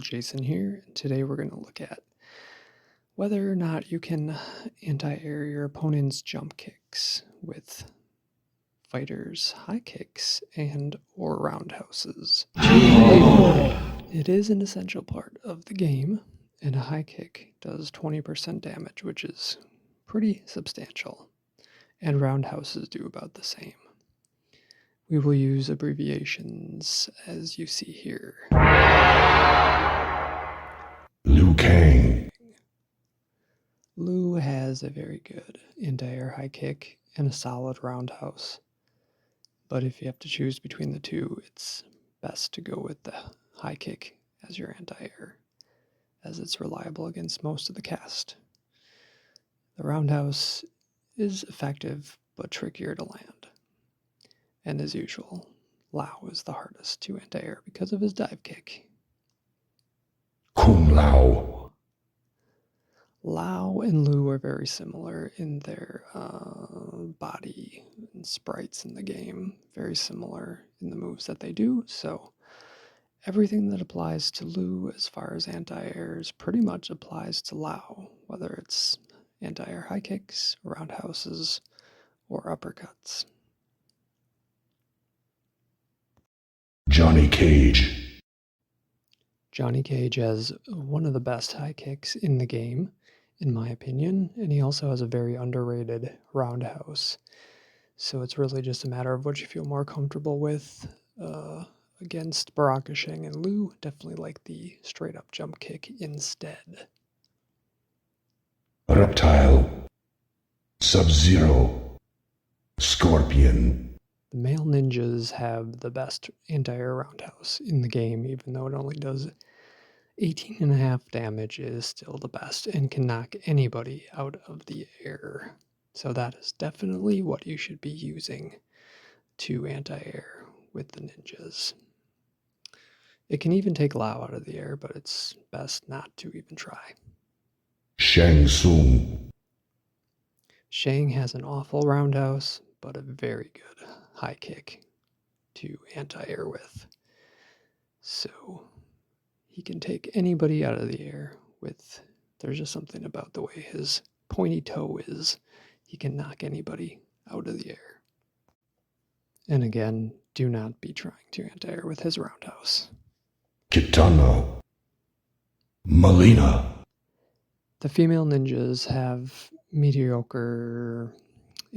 Jason here, and today we're going to look at whether or not you can anti-air your opponent's jump kicks with fighters' high kicks and or roundhouses. It is an essential part of the game, and a high kick does 20% damage, which is pretty substantial, and roundhouses do about the same. We will use abbreviations as you see here. Liu Kang. Liu has a very good anti-air high kick and a solid roundhouse. But if you have to choose between the two, it's best to go with the high kick as your anti-air, as it's reliable against most of the cast. The roundhouse is effective but trickier to land. And as usual, Liu is the hardest to anti-air because of his dive kick. Kung Lao. Liu and Liu are very similar in their body and sprites in the game. Very similar in the moves that they do. So everything that applies to Liu as far as anti-airs pretty much applies to Liu, whether it's anti-air high kicks, roundhouses, or uppercuts. Johnny Cage. Johnny Cage has one of the best high kicks in the game, in my opinion, and he also has a very underrated roundhouse. So it's really just a matter of what you feel more comfortable with. Against Baraka, Shang, and Liu, definitely like the straight-up jump kick instead. Reptile. Sub-Zero. Scorpion. The male ninjas have the best anti-air roundhouse in the game, even though it only does 18.5 damage. It is still the best and can knock anybody out of the air. So that is definitely what you should be using to anti-air with the ninjas. It can even take Liu out of the air, but it's best not to even try. Shang Tsung. Shang has an awful roundhouse, but a very good high kick to anti-air with. So he can take anybody out of the air with, there's just something about the way his pointy toe is. He can knock anybody out of the air. And again, do not be trying to anti-air with his roundhouse. Kitana. Mileena. The female ninjas have mediocre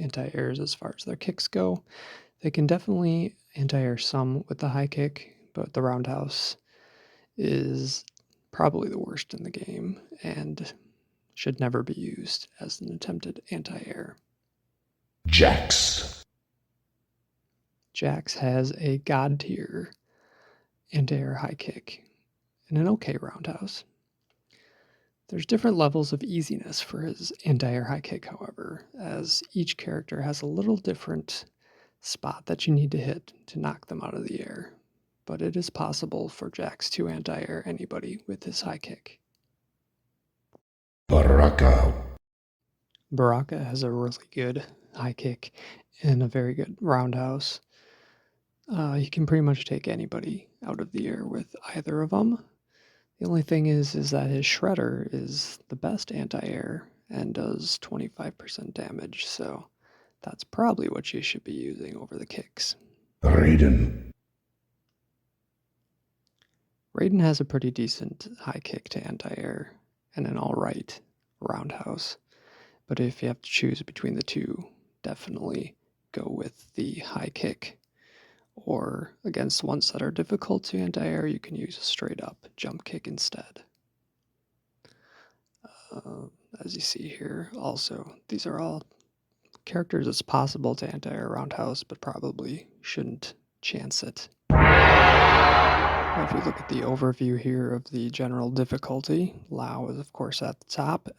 anti-airs as far as their kicks go. They can definitely anti-air some with the high kick, but the roundhouse is probably the worst in the game and should never be used as an attempted anti-air. Jax. Jax has a god tier anti-air high kick and an okay roundhouse. There's different levels of easiness for his anti-air high kick, however, as each character has a little different spot that you need to hit to knock them out of the air. But it is possible for Jax to anti-air anybody with his high kick. Baraka. Baraka has a really good high kick and a very good roundhouse. He can pretty much take anybody out of the air with either of them. The only thing is that his shredder is the best anti-air and does 25% damage, so that's probably what you should be using over the kicks. Raiden. Raiden has a pretty decent high kick to anti-air and an alright roundhouse, but if you have to choose between the two, definitely go with the high kick. Or against ones that are difficult to anti-air, you can use a straight-up jump kick instead. As you see here, also, these are all characters it's possible to anti-air roundhouse, but probably shouldn't chance it. If we look at the overview here of the general difficulty, Liu is of course at the top,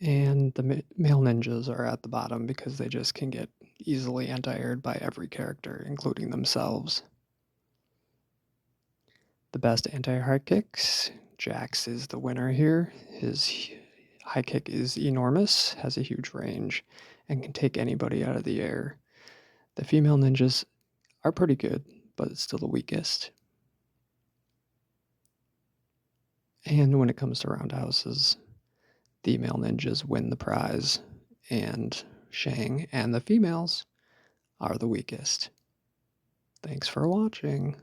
and the male ninjas are at the bottom because they just can get easily anti-aired by every character, including themselves. The best anti-air high kicks, Jax is the winner here. His high kick is enormous, has a huge range, and can take anybody out of the air. The female ninjas are pretty good, but it's still the weakest. And when it comes to roundhouses, the male ninjas win the prize, and Shang and the females are the weakest. Thanks for watching.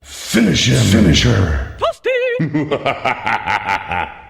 Finish him! Finish her! Toasty!